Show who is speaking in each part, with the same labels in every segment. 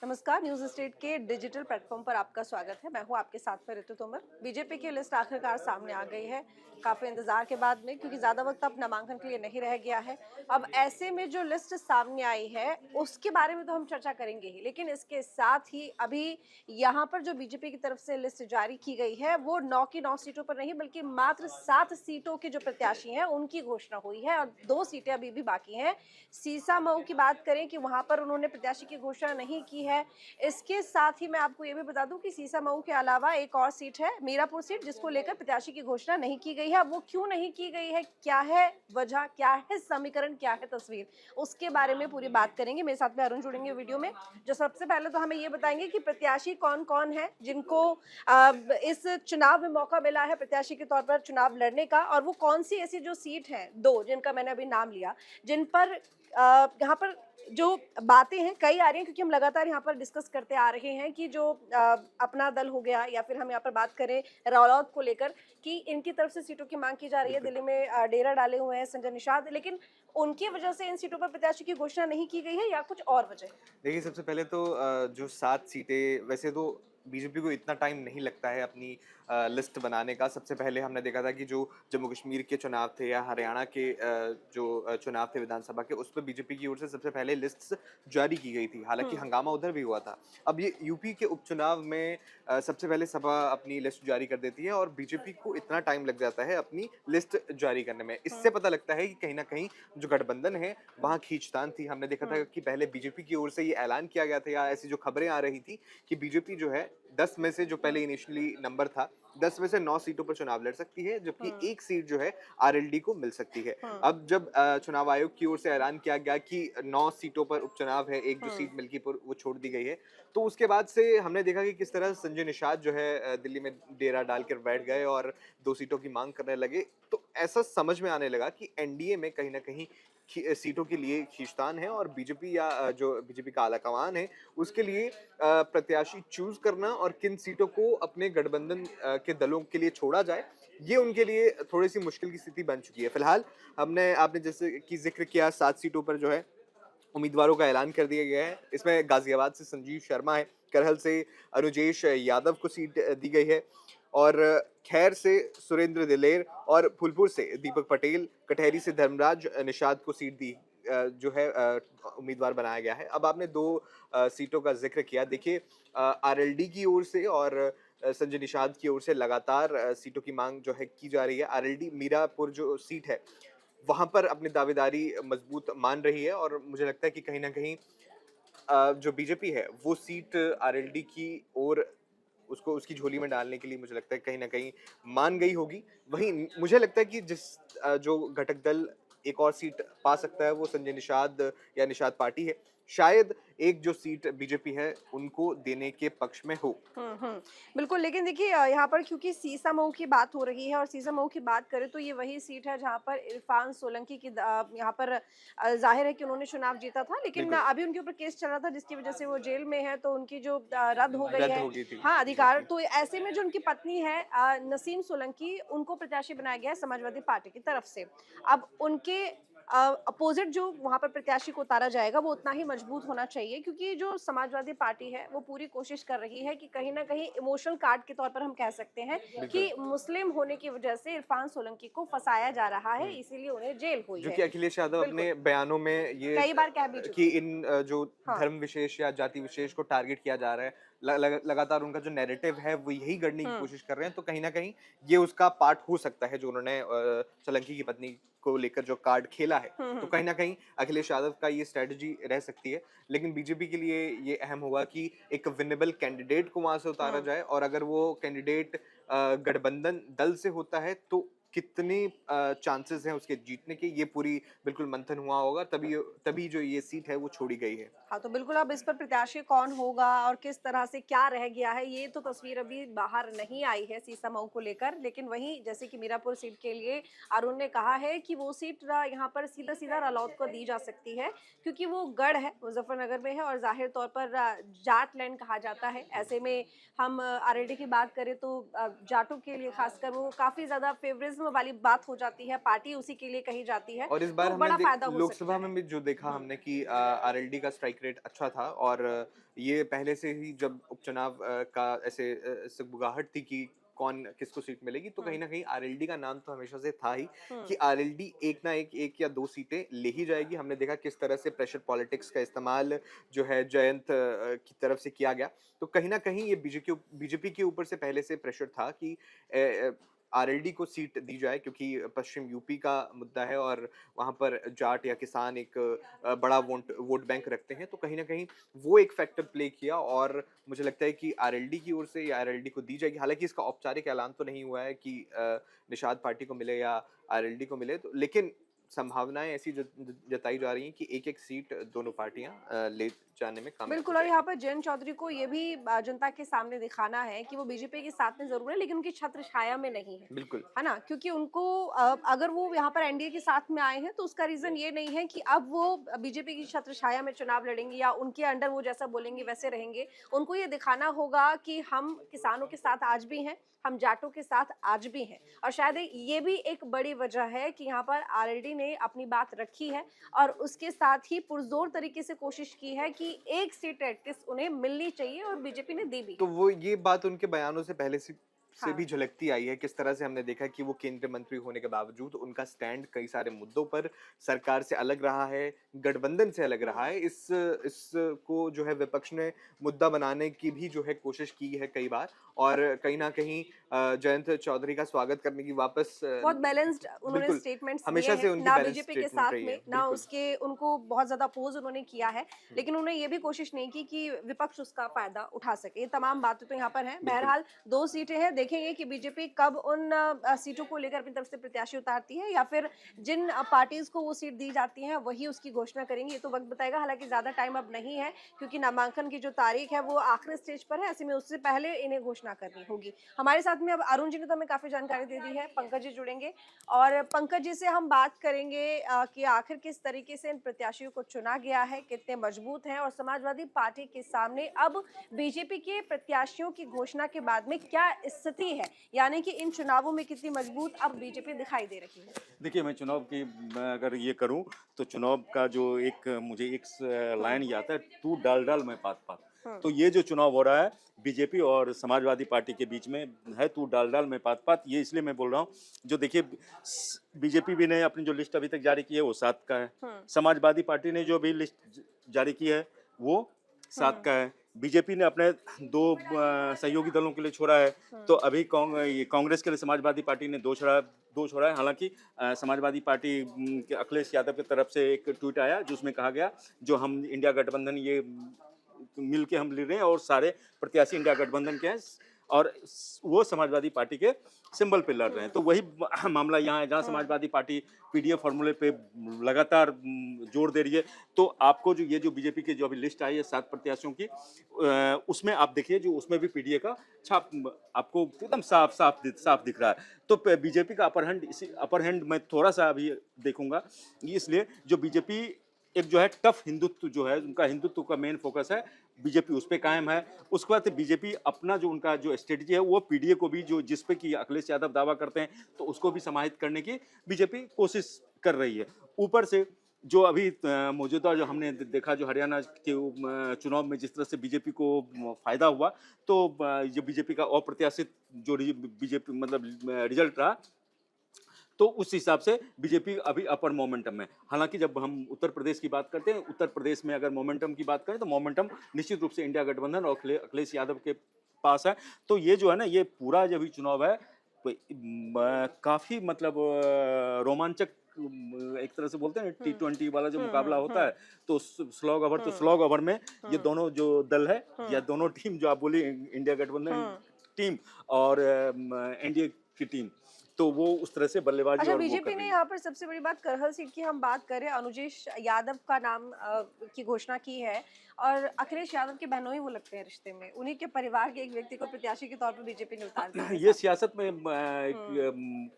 Speaker 1: नमस्कार। News state के digital platform पर आपका स्वागत है। मैं हूं आपके साथ में ऋतु तोमर। बीजेपी की लिस्ट आखिरकार सामने आ गई है काफी इंतजार के बाद में, क्योंकि ज्यादा वक्त अब नामांकन के लिए नहीं रह गया है। अब ऐसे में जो लिस्ट सामने आई है उसके बारे में तो हम चर्चा करेंगे ही, लेकिन इसके साथ ही अभी यहाँ पर जो बीजेपी की तरफ से लिस्ट जारी की गई है वो 9 की 9 सीटों पर नहीं बल्कि मात्र 7 सीटों के जो प्रत्याशी हैं उनकी घोषणा हुई है और 2 सीटें अभी भी बाकी हैं। सीसा मऊ की बात करें कि वहां पर उन्होंने प्रत्याशी की घोषणा नहीं की है। इसके साथ ही मैं आपको ये भी बता दूं कि सीसा मऊ के अलावा एक और सीट है, मीरापुर सीट, जिसको लेकर प्रत्याशी की घोषणा नहीं की गई है। अब वो क्यों नहीं की गई है, क्या है वजह, क्या है समीकरण, क्या है तस्वीर, उसके बारे में पूरी बात करेंगे। मेरे साथ में अरुण जुड़ेंगे वीडियो में, जो सबसे पहले तो हमें ये बताएंगे कि प्रत्याशी कौन कौन है जिनको इस चुनाव में मौका मिला है प्रत्याशी के तौर पर चुनाव लड़ने का, और वो कौन सी ऐसी जो सीट है, दो जिनका मैंने अभी नाम लिया, जिन पर यहाँ पर जो बातें हैं कई आ रही हैं, क्योंकि हम लगातार यहाँ पर डिस्कस करते आ रहे हैं कि जो अपना दल हो गया, या फिर हम यहाँ पर बात करें रौलौत को लेकर कि इनकी तरफ से सीटों की मांग की जा रही है। दिल्ली में डेरा डाले हुए हैं संजय निषाद, लेकिन उनकी वजह से इन सीटों पर प्रत्याशी की घोषणा नहीं की गई है, या कुछ और वजह है?
Speaker 2: देखिए, सबसे पहले तो जो 7 सीटें वैसे तो बीजेपी को इतना टाइम नहीं लगता है अपनी लिस्ट बनाने का। सबसे पहले हमने देखा था कि जो जम्मू कश्मीर के चुनाव थे या हरियाणा के जो चुनाव थे विधानसभा के, उस पे बीजेपी की ओर से सबसे पहले लिस्ट्स जारी की गई थी। हालाँकि
Speaker 1: हम्म।
Speaker 2: हंगामा उधर भी हुआ था। अब ये यूपी के उपचुनाव में सबसे पहले सपा अपनी लिस्ट जारी कर देती है और बीजेपी को इतना टाइम लग जाता है अपनी लिस्ट जारी करने में। इससे
Speaker 1: हम्म।
Speaker 2: पता लगता है कि कहीं न कहीं जो गठबंधन है, वहाँ खींचतान थी। हमने देखा था
Speaker 1: हम्म।
Speaker 2: कि पहले बीजेपी की ओर से ये ऐलान किया गया था या ऐसी जो खबरें आ रही थी कि बीजेपी जो है 10 में से, जो पहले इनिशियली नंबर था, 10 में से 9 सीटों पर चुनाव लड़ सकती है, जबकि
Speaker 1: हम्म।
Speaker 2: 1 सीट जो है आरएलडी को मिल सकती है।
Speaker 1: हम्म।
Speaker 2: अब जब चुनाव आयोग की ओर से ऐलान किया गया कि 9 सीटों पर उपचुनाव है, एक जो
Speaker 1: हम्म।
Speaker 2: सीट मिल्कीपुर वो छोड़ दी गई है, तो उसके बाद से हमने देखा कि किस तरह संजय निषाद जो है दिल्ली में डेरा डालकर बैठ गए और 2 सीटों की मांग करने लगे। तो ऐसा समझ में आने लगा कि एनडीए में कहीं न कहीं सीटों के लिए खींचतान है और बीजेपी या जो बीजेपी का आलाकमान है, उसके लिए प्रत्याशी चूज़ करना और किन सीटों को अपने गठबंधन के दलों के लिए छोड़ा जाए, ये उनके लिए थोड़ी-सी मुश्किल की स्थिति बन चुकी है। फिलहाल आपने जैसे कि ज़िक्र किया, 7 सीटों पर जो है उम्मीदवारों का ऐलान कर दिया गया है। इसमें गाज़ियाबाद से संजीव शर्मा है, करहल से अनुजेश यादव को सीट दी गई है और खैर से सुरेंद्र दिलेर और फूलपुर से दीपक पटेल, कटहरी से धर्मराज निषाद को सीट दी जो है उम्मीदवार बनाया गया है। अब आपने 2 सीटों का ज़िक्र किया। देखिए, आरएलडी की ओर से और संजय निषाद की ओर से लगातार सीटों की माँग जो है की जा रही है। आरएलडी मीरापुर जो सीट है, वहाँ पर अपनी दावेदारी मजबूत मान रही है और मुझे लगता है कि कहीं न कहीं जो बीजेपी है, वो सीट आरएलडी की ओर उसको उसकी झोली में डालने के लिए मुझे लगता है कहीं न कहीं मान गई होगी। वहीं मुझे लगता है कि जो घटक दल एक और सीट पा सकता है, वो संजय निषाद या निषाद पार्टी है। शायद एक जो सीट बीजेपी है, उनको देने के पक्ष में हो।
Speaker 1: बिल्कुल, लेकिन देखिए यहाँ पर क्योंकि सीसा मऊ की बात हो रही है और सीसा मऊ की बात करें तो ये वही सीट है जहाँ पर इरफान सोलंकी की यहाँ पर ज़ाहिर है कि उन्होंने चुनाव जीता था, लेकिन
Speaker 2: बिल्कुल,
Speaker 1: अभी उनके ऊपर केस चल रहा था जिसकी वजह से वो जेल में है, तो उनकी जो रद्द हो गई
Speaker 2: रद्द
Speaker 1: है,
Speaker 2: हो गई थी।
Speaker 1: हाँ, अधिकार।
Speaker 2: एग्ज़ैक्टली।
Speaker 1: तो ऐसे में जो उनकी पत्नी है नसीम सोलंकी, उनको प्रत्याशी बनाया गया है समाजवादी पार्टी की तरफ से। अब उनके अपोजिट जो वहाँ पर प्रत्याशी को उतारा जाएगा वो उतना ही मजबूत होना चाहिए, क्योंकि जो समाजवादी पार्टी है वो पूरी कोशिश कर रही है कि कहीं ना कहीं इमोशनल कार्ड के तौर पर हम कह सकते हैं
Speaker 2: बिल्कुल।
Speaker 1: कि मुस्लिम होने की वजह से इरफान सोलंकी को फंसाया जा रहा है,
Speaker 2: हुँ।
Speaker 1: इसीलिए उन्हें जेल हुई
Speaker 2: जो
Speaker 1: है।
Speaker 2: कि अखिलेश यादव
Speaker 1: बिल्कुल,
Speaker 2: अपने बयानों में ये
Speaker 1: कई बार कह भी
Speaker 2: कि
Speaker 1: चुके हैं।
Speaker 2: इन जो
Speaker 1: हाँ।
Speaker 2: धर्म विशेष या जाति विशेष को टारगेट किया जा रहा है, लगातार उनका जो नैरेटिव है वो यही गढ़ने की
Speaker 1: हम्म।
Speaker 2: कोशिश कर रहे हैं, तो कहीं न कहीं ये उसका पार्ट हो सकता है जो उन्होंने सोलंकी की पत्नी को लेकर जो कार्ड खेला है। तो
Speaker 1: हम्म।
Speaker 2: कहीं न कहीं अखिलेश यादव का ये स्ट्रैटेजी रह सकती है, लेकिन बीजेपी के लिए ये अहम होगा कि एक विनेबल कैंडिडेट को वहाँ से उतारा
Speaker 1: हम्म।
Speaker 2: जाए और अगर वो कैंडिडेट गठबंधन दल से होता है तो कितने चांसेस हैं उसके जीतने के, ये पूरी बिल्कुल मंथन हुआ होगा, तभी तभी जो ये सीट है वो छोड़ी गई है।
Speaker 1: हाँ, तो बिल्कुल अब इस पर प्रत्याशी कौन होगा और किस तरह से क्या रह गया है, ये तो तस्वीर अभी बाहर नहीं आई है सीसा मऊ को लेकर। लेकिन वहीं जैसे कि मीरापुर सीट के लिए अरुण ने कहा है कि वो सीट यहाँ पर सीधा सीधा रालौत को दी जा सकती है, क्योंकि वो गढ़ है, मुजफ्फरनगर में है और जाहिर तौर पर जाट लैंड कहा जाता है। ऐसे में हम आरएलडी की बात करें तो जाटों के लिए खासकर वो काफ़ी ज़्यादा फेवरेज नेपोटिज्म वाली बात हो जाती है, पार्टी उसी के लिए कही जाती है,
Speaker 2: और इस बार
Speaker 1: तो
Speaker 2: हमने
Speaker 1: बड़ा फायदा हो सकता
Speaker 2: लोकसभा में
Speaker 1: है।
Speaker 2: भी जो देखा हमने कि आरएलडी का स्ट्राइक रेट अच्छा था, और ये पहले से ही जब उपचुनाव का ऐसे सुगबुगाहट थी कि कौन किसको सीट मिलेगी, तो कहीं
Speaker 1: हम्म।
Speaker 2: ना कहीं आरएलडी का नाम तो हमेशा से था ही
Speaker 1: हम्म।
Speaker 2: कि आरएलडी एक ना एक या दो सीटें ले ही जाएगी। हमने देखा किस तरह से प्रेशर पॉलिटिक्स का इस्तेमाल जो है जयंत की तरफ से किया गया। तो कहीं ना कहीं ये बीजेपी के ऊपर से पहले से प्रेशर था कि आरएलडी को सीट दी जाए, क्योंकि पश्चिम यूपी का मुद्दा है और वहाँ पर जाट या किसान एक बड़ा वोट बैंक रखते हैं। तो कहीं ना कहीं वो एक फैक्टर प्ले किया, और मुझे लगता है कि आरएलडी की ओर से या आरएलडी को दी जाएगी। हालांकि इसका औपचारिक ऐलान तो नहीं हुआ है कि निषाद पार्टी को मिले या आरएलडी को मिले, तो लेकिन संभावनाएं ऐसी जताई जा रही हैं कि एक एक सीट दोनों पार्टियां ले जाने में कामयाब हो
Speaker 1: बिल्कुल, और यहाँ
Speaker 2: जाएगी।
Speaker 1: पर जयंत चौधरी को ये भी जनता के सामने दिखाना है कि वो बीजेपी के साथ में जरूर है, लेकिन उनकी छत्र छाया में नहीं
Speaker 2: बिल्कुल।
Speaker 1: है ना? क्योंकि उनको अगर वो यहाँ पर एनडीए के साथ में आए हैं तो उसका रीजन ये नहीं है कि अब वो बीजेपी की छत्र छाया में चुनाव लड़ेंगे या उनके अंडर वो जैसा बोलेंगे वैसे रहेंगे। उनको ये दिखाना होगा कि हम किसानों के साथ आज भी हैं, हम जाटों के साथ आज भी हैं, और शायद ये भी एक बड़ी वजह है कि यहाँ पर आरएलडी ने अपनी बात रखी है और उसके साथ ही पुरजोर तरीके से कोशिश की है कि एक सीट एटलीस्ट उन्हें मिलनी चाहिए, और बीजेपी ने दी भी
Speaker 2: तो
Speaker 1: है।
Speaker 2: वो ये बात उनके बयानों से पहले से भी
Speaker 1: हाँ।
Speaker 2: झलकती आई है। किस तरह से हमने देखा कि वो केंद्रीय मंत्री होने के बावजूद उनका स्टैंड कई सारे मुद्दों पर सरकार से अलग रहा है, गठबंधन से अलग रहा है। इस को जो है विपक्ष ने मुद्दा बनाने की भी जो है कोशिश की है कई बार, और कहीं ना कहीं जयंत चौधरी का स्वागत करने की वापस
Speaker 1: बहुत बैलेंस्ड उन्होंने
Speaker 2: बिल्कुल
Speaker 1: स्टेटमेंट्स दिए
Speaker 2: हमेशा से
Speaker 1: हैं,
Speaker 2: उनकी
Speaker 1: ना
Speaker 2: बैलेंस
Speaker 1: बीजेपी के
Speaker 2: स्टेटमेंट
Speaker 1: साथ
Speaker 2: रही
Speaker 1: में,
Speaker 2: है।
Speaker 1: ना
Speaker 2: बिल्कुल।
Speaker 1: उसके उनको बहुत ज्यादा अपोज उन्होंने किया है, लेकिन उन्होंने ये भी कोशिश नहीं की कि विपक्ष उसका फायदा उठा सके। ये तमाम बातें तो यहाँ पर हैं।
Speaker 2: बिल्कुल।
Speaker 1: बहरहाल 2 सीटें हैं, देखेंगे कि बीजेपी कब उन सीटों को लेकर अपनी तरफ से प्रत्याशी उतारती है, या फिर जिन पार्टीज को वो सीट दी जाती है वही उसकी घोषणा करेंगी। ये तो वक्त बताएगा, हालांकि ज्यादा टाइम अब नहीं है क्योंकि नामांकन की जो तारीख है वो आखिरी स्टेज पर है, ऐसे में उससे पहले इन्हें घोषणा करनी होगी। हमारे साथ में अब अरुण जी ने तो हमें काफी जानकारी दे दी है, पंकज जी जुड़ेंगे और पंकज जी से हम बात करेंगे कि आखिर किस तरीके से इन प्रत्याशियों को चुना गया है, कितने मजबूत हैं, और समाजवादी पार्टी के सामने अब बीजेपी के प्रत्याशियों की घोषणा के बाद में क्या स्थिति है, यानी कि इन चुनावों में कितनी मजबूत अब बीजेपी दिखाई दे रही है।
Speaker 3: देखिए, मैं अगर ये करूं तो चुनाव का जो मुझे एक लाइन याद आता है, तू डाल डाल मैं पात पात। तो ये जो चुनाव हो रहा है बीजेपी और समाजवादी पार्टी के बीच में है, तू डाल डाल मैं पात पात। ये इसलिए मैं बोल रहा हूँ, जो देखिए बीजेपी भी ने अपनी जो लिस्ट अभी तक जारी की है वो 7 का है, समाजवादी पार्टी ने जो भी लिस्ट जारी की है वो 7 का है, बीजेपी ने अपने 2 सहयोगी दलों के लिए छोड़ा है। तो अभी कांग्रेस के लिए समाजवादी पार्टी ने 2 छोड़ा है। हालांकि समाजवादी पार्टी के अखिलेश यादव की तरफ से एक ट्वीट आया जिसमें कहा गया जो हम इंडिया गठबंधन ये मिल के हम ले रहे हैं और सारे प्रत्याशी इंडिया गठबंधन के हैं और वो समाजवादी पार्टी के सिंबल पे लड़ रहे हैं। तो वही मामला यहाँ है जहाँ समाजवादी पार्टी पीडीएफ फॉर्मूले पे लगातार जोर दे रही है। तो आपको जो ये जो बीजेपी की जो अभी लिस्ट आई है 7 प्रत्याशियों की, उसमें आप देखिए जो उसमें भी पीडीए का छाप आपको एकदम साफ दिख रहा है। तो बीजेपी का अपर हैंड मैं थोड़ा सा अभी देखूंगा, इसलिए जो बीजेपी एक जो है टफ हिंदुत्व जो है उनका, हिंदुत्व का मेन फोकस है, बीजेपी उस पर कायम है। उसके बाद बीजेपी अपना जो उनका जो स्ट्रेटजी है वो पीडीए को भी जो जिस पे कि अखिलेश यादव दावा करते हैं तो उसको भी समाहित करने की बीजेपी कोशिश कर रही है। ऊपर से जो अभी मौजूदा जो हमने देखा जो हरियाणा के चुनाव में जिस तरह से बीजेपी को फायदा हुआ, तो जो बीजेपी का अप्रत्याशित जो बीजेपी मतलब रिजल्ट रहा, तो उस हिसाब से बीजेपी अभी अपर मोमेंटम में। हालांकि जब हम उत्तर प्रदेश की बात करते हैं, उत्तर प्रदेश में अगर मोमेंटम की बात करें तो मोमेंटम निश्चित रूप से इंडिया गठबंधन और अखिलेश यादव के पास है। तो ये जो है ना, ये पूरा जब भी चुनाव है काफी मतलब रोमांचक, एक तरह से बोलते हैं T20 वाला जो मुकाबला होता है, तो स्लॉग ओवर में ये दोनों जो दल है या दोनों टीम जो आप बोली, इंडिया गठबंधन टीम और एनडीए की टीम, तो वो उस तरह से बल्लेबाजी
Speaker 1: अच्छा,
Speaker 3: और वो कर
Speaker 1: बीजेपी
Speaker 3: रही
Speaker 1: ने
Speaker 3: है।
Speaker 1: यहाँ पर सबसे बड़ी बात करहल सीट की हम बात करें, अनुजेश यादव का नाम की घोषणा की है और अखिलेश यादव के बहनोई वो लगते हैं रिश्ते में, उन्हीं के परिवार के एक व्यक्ति को प्रत्याशी के तौर पर बीजेपी ने उतार दिया
Speaker 3: ये सियासत में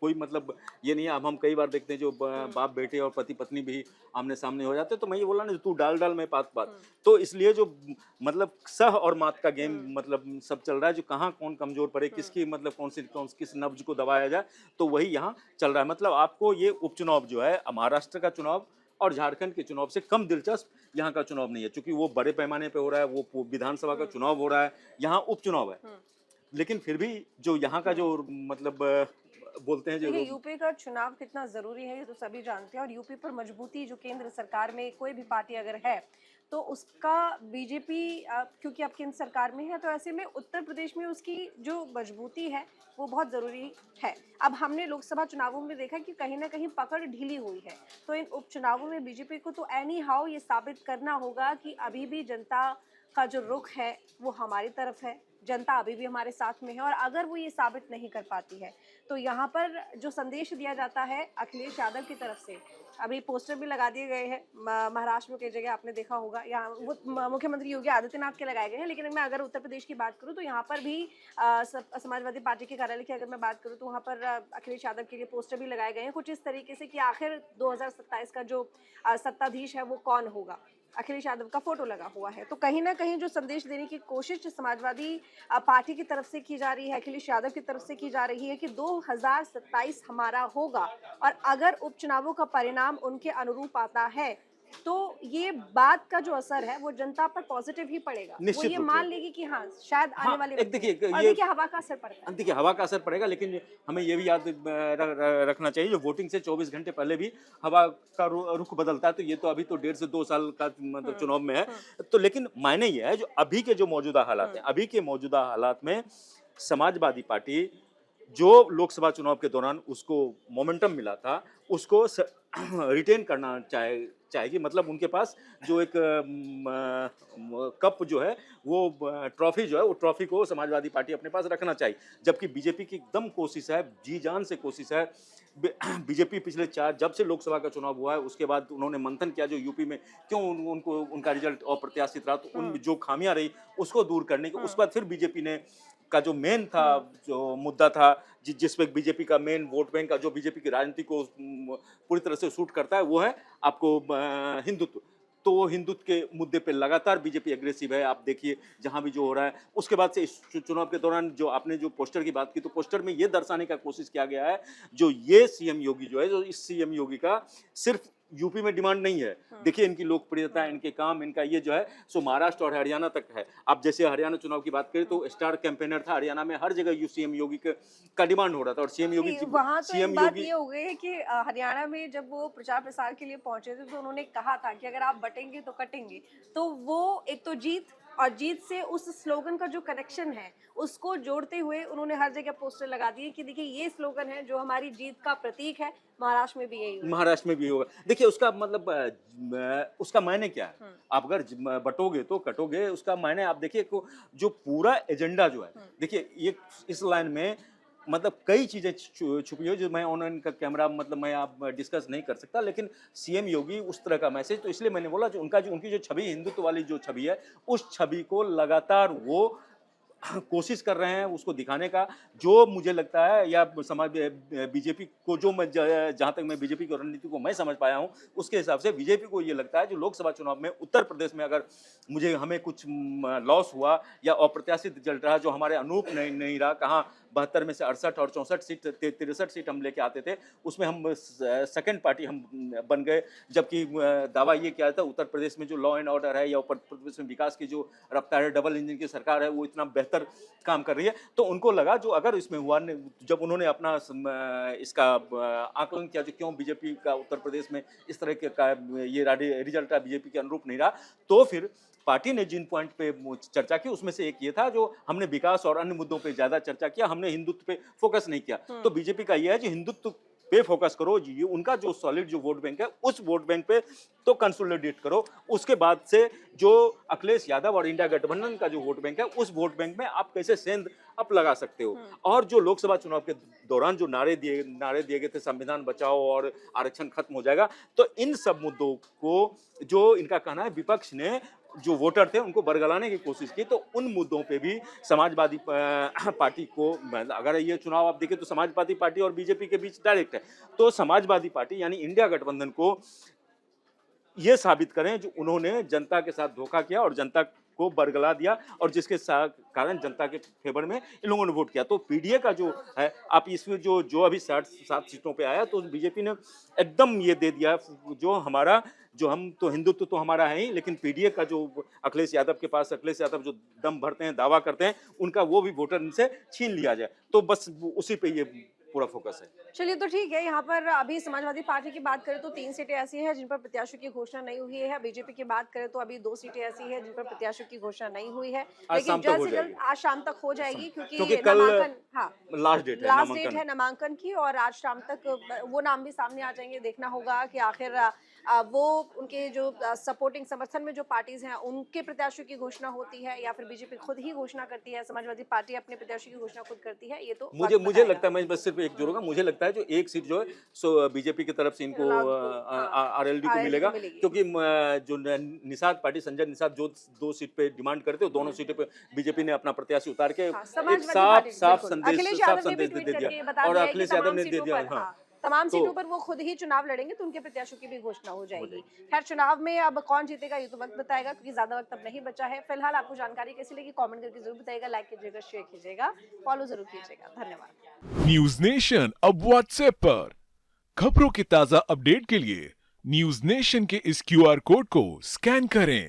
Speaker 3: कोई मतलब ये नहीं है। अब हम कई बार देखते हैं जो बाप बेटे और पति पत्नी भी आमने सामने हो जाते हैं, तो मैं ये बोला ना, तू डाल डाल मैं पात पात, तो इसलिए जो मतलब सह और मात का गेम मतलब सब चल रहा है, जो कहाँ कौन कमजोर पड़े, किसकी मतलब किस नब्ज को दबाया जाए, तो वही यहाँ चल रहा है। मतलब आपको ये उपचुनाव जो है, महाराष्ट्र का चुनाव और झारखंड के चुनाव से कम दिलचस्प यहाँ का चुनाव नहीं है, क्योंकि वो बड़े पैमाने पे हो रहा है, वो विधानसभा का चुनाव हो रहा है, यहाँ उपचुनाव है। लेकिन फिर भी जो यहाँ का जो मतलब बोलते हैं जो
Speaker 1: देखिए, यूपी का चुनाव कितना जरूरी है ये तो सभी जानते हैं, और यूपी पर मजबूती जो केंद्र सरकार में कोई भी पार्टी अगर है तो उसका बीजेपी क्योंकि अब केंद्र सरकार में है, तो ऐसे में उत्तर प्रदेश में उसकी जो मजबूती है वो बहुत ज़रूरी है। अब हमने लोकसभा चुनावों में देखा कि कहीं ना कहीं पकड़ ढीली हुई है, तो इन उपचुनावों में बीजेपी को तो एनी हाउ ये साबित करना होगा कि अभी भी जनता का जो रुख है वो हमारी तरफ है, जनता अभी भी हमारे साथ में है। और अगर वो ये साबित नहीं कर पाती है तो यहाँ पर जो संदेश दिया जाता है अखिलेश यादव की तरफ से, अभी पोस्टर भी लगा दिए गए हैं महाराष्ट्र में कई जगह, आपने देखा होगा, यहाँ वो मुख्यमंत्री योगी आदित्यनाथ के लगाए गए हैं, लेकिन मैं अगर उत्तर प्रदेश की बात करूँ तो यहाँ पर भी समाजवादी पार्टी के कार्यालय की अगर मैं बात करूँ तो वहाँ पर अखिलेश यादव के लिए पोस्टर भी लगाए गए हैं, कुछ इस तरीके से कि आखिर 2027 का जो सत्ताधीश है वो कौन होगा, अखिलेश यादव का फोटो लगा हुआ है। तो कहीं ना कहीं जो संदेश देने की कोशिश समाजवादी पार्टी की तरफ से की जा रही है, अखिलेश यादव की तरफ से की जा रही है कि 2027 हमारा होगा, और अगर उपचुनावों का परिणाम उनके अनुरूप आता है तो ये बात का जो असर है वो जनता पर पॉजिटिव ही पड़ेगा, वो ये मान लेगी कि हाँ शायद आने वाले
Speaker 3: एक देखिए
Speaker 1: और देखिए हवा का असर पड़ता है।
Speaker 3: देखिए हवा का असर पड़ेगा, लेकिन हमें ये भी याद रखना चाहिए, जो वोटिंग से 24 घंटे पहले भी हवा का रुख बदलता है, तो ये तो अभी तो 1.5 से 2 साल का मतलब चुनाव में है, तो लेकिन मायने ये है जो अभी के जो मौजूदा हालात हैं, अभी के मौजूदा हालात में समाजवादी पार्टी जो लोकसभा चुनाव के दौरान उसको मोमेंटम मिला था उसको रिटेन करना चाहेगी। मतलब उनके पास जो एक कप जो है वो ट्रॉफी जो है, वो ट्रॉफी को समाजवादी पार्टी अपने पास रखना चाहिए, जबकि बीजेपी की एकदम कोशिश है, जी जान से कोशिश है। बीजेपी पिछले जब से लोकसभा का चुनाव हुआ है उसके बाद उन्होंने मंथन किया जो यूपी में क्यों उनको उनका रिजल्ट अप्रत्याशित रहा, तो उन जो खामियां रही उसको दूर करने के उस बाद फिर बीजेपी ने का जो मेन था, जो मुद्दा था जिस पे बीजेपी का मेन वोट बैंक का जो बीजेपी की राजनीति को पूरी तरह से सूट करता है वो है आपको हिंदुत्व। तो वो हिंदुत्व के मुद्दे पे लगातार बीजेपी एग्रेसिव है। आप देखिए जहां भी जो हो रहा है, उसके बाद से इस चुनाव के दौरान जो आपने जो पोस्टर की बात की, तो पोस्टर में ये दर्शाने का कोशिश किया गया है जो ये सीएम योगी जो है, जो इस सीएम योगी का सिर्फ यूपी में डिमांड नहीं है। देखिए इनकी लोकप्रियता, इनके काम, इनका ये जो है सो महाराष्ट्र और हरियाणा तक है। आप जैसे हरियाणा चुनाव की बात करें तो स्टार कैंपेनर था हरियाणा में, हर जगह सीएम योगी का डिमांड हो रहा था, और सीएम योगी
Speaker 1: वहाँ तो एक बात ये हो गई है कि हरियाणा में जब वो प्रचार प्रसार के लिए पहुंचे थे तो उन्होंने कहा था कि अगर आप बटेंगे तो कटेंगे, तो वो एक तो जीत और जीत से उस स्लोगन का जो कनेक्शन है उसको जोड़ते हुए उन्होंने हर जगह पोस्टर लगा दिए कि देखिए ये स्लोगन है जो हमारी जीत का प्रतीक है, महाराष्ट्र में भी यही होगा।
Speaker 3: महाराष्ट्र में भी होगा। देखिए उसका मतलब उसका मायने क्या है, आप अगर बटोगे तो कटोगे, उसका मायने आप देखिए जो पूरा एजेंडा जो है, देखिए ये इस लाइन में मतलब कई चीजें छुपी हो जो मैं ऑनलाइन का कैमरा मतलब मैं आप डिस्कस नहीं कर सकता, लेकिन सीएम योगी उस तरह का मैसेज, तो इसलिए मैंने बोला जो उनकी जो छवि, हिंदुत्व वाली जो छवि है, उस छवि को लगातार वो कोशिश कर रहे हैं उसको दिखाने का। जो मुझे लगता है या समाज बीजेपी को जो मैं जहाँ तक मैं बीजेपी की रणनीति को मैं समझ पाया हूँ उसके हिसाब से बीजेपी को ये लगता है जो लोकसभा चुनाव में उत्तर प्रदेश में अगर हमें कुछ लॉस हुआ या अप्रत्याशित रिजल्ट रहा जो हमारे अनुरूप नहीं रहा, कहाँ 72 में से 68 और 64 सीट 63 सीट हम लेके आते थे, उसमें हम सेकंड पार्टी हम बन गए, जबकि दावा ये किया था उत्तर प्रदेश में जो लॉ एंड ऑर्डर है या उत्तर प्रदेश में विकास की जो रफ्तार है, डबल इंजन की सरकार है, वो इतना बेहतर काम कर रही है। तो उनको लगा जो अगर इसमें हुआ, जब उन्होंने अपना इसका आकलन किया जो क्यों बीजेपी का उत्तर प्रदेश में इस तरह का ये रिजल्ट बीजेपी के अनुरूप नहीं रहा, तो फिर पार्टी ने जिन पॉइंट पे चर्चा की उसमें से एक ये था जो हमने विकास और अन्य मुद्दों पे ज्यादा चर्चा किया, हमने हिंदुत्व पे फोकस नहीं किया। तो बीजेपी का ये है जो हिंदुत्व पे फोकस करो, ये उनका जो सॉलिड जो वोट बैंक है उस वोट बैंक पे तो कंसोलिडेट करो, उसके बाद से जो अखिलेश यादव और इंडिया गठबंधन का जो वोट बैंक है उस वोट बैंक में आप कैसे सेंध अप लगा सकते हो। और जो लोकसभा चुनाव के दौरान जो नारे दिए गए थे, संविधान बचाओ और आरक्षण खत्म हो जाएगा, तो इन सब मुद्दों को जो इनका कहना है विपक्ष ने जो वोटर थे उनको बरगलाने की कोशिश की। तो उन मुद्दों पे भी समाजवादी पार्टी को, अगर ये चुनाव आप देखें तो समाजवादी पार्टी और बीजेपी के बीच डायरेक्ट है, तो समाजवादी पार्टी यानी इंडिया गठबंधन को ये साबित करें जो उन्होंने जनता के साथ धोखा किया और जनता को बरगला दिया, और जिसके कारण जनता के फेवर में इन लोगों ने वोट किया। तो पीडीए का जो है, आप इसमें जो अभी 7 सीटों पे आया, तो बीजेपी ने एकदम ये दे दिया, जो हमारा, जो हम तो हिंदुत्व तो हमारा है ही, लेकिन पीडीए का जो अखिलेश यादव के पास, अखिलेश यादव जो दम भरते हैं, दावा करते हैं, उनका वो भी वोटर इनसे छीन लिया जाए। तो बस उसी पे ये पूरा फोकस है।
Speaker 1: चलिए, तो ठीक है। यहाँ पर अभी समाजवादी पार्टी की बात करें तो 3 सीटें ऐसी हैं जिन पर प्रत्याशियों की घोषणा नहीं हुई है। बीजेपी की बात करें तो अभी 2 सीटें ऐसी हैं जिन पर प्रत्याशियों की घोषणा नहीं हुई है, लेकिन जल्द से जल्द आज शाम तक हो जाएगी, क्योंकि
Speaker 3: कल
Speaker 1: नामांकन, हाँ,
Speaker 3: लास्ट डेट
Speaker 1: है नामांकन की, और आज शाम तक वो नाम भी सामने आ जाएंगे। देखना होगा कि आखिर वो उनके जो सपोर्टिंग समर्थन में जो पार्टीज हैं उनके प्रत्याशियों की घोषणा होती है, या फिर बीजेपी खुद ही घोषणा करती है, समाजवादी पार्टी अपने प्रत्याशी की घोषणा खुद करती है। ये तो
Speaker 3: मुझे लगता है, मैं बस सिर्फ एक जोड़ूंगा, मुझे लगता है जो एक सीट जो है सो बीजेपी की तरफ से इनको आरएलडी को मिलेगा, क्योंकि जो निषाद पार्टी, संजय निषाद जो 2 सीट पे डिमांड करते हो, दोनों सीटों पे बीजेपी ने अपना प्रत्याशी उतार के एक साफ संदेश दे दिया, और अखिलेश यादव ने दे दिया। हाँ,
Speaker 1: तमाम सीटों पर वो खुद ही चुनाव लड़ेंगे, तो उनके प्रत्याशियों की भी घोषणा हो जाएगी। खैर, चुनाव में अब कौन जीतेगा ये तो वक्त बताएगा, क्योंकि ज्यादा वक्त अब नहीं बचा है। फिलहाल आपको जानकारी कैसी लगी कमेंट करके जरूर बताइएगा, लाइक कीजिएगा, शेयर कीजिएगा, फॉलो जरूर कीजिएगा। धन्यवाद।
Speaker 4: न्यूज नेशन अब व्हाट्सएप पर खबरों की ताजा अपडेट के लिए न्यूज नेशन के इस क्यूआर कोड को स्कैन करें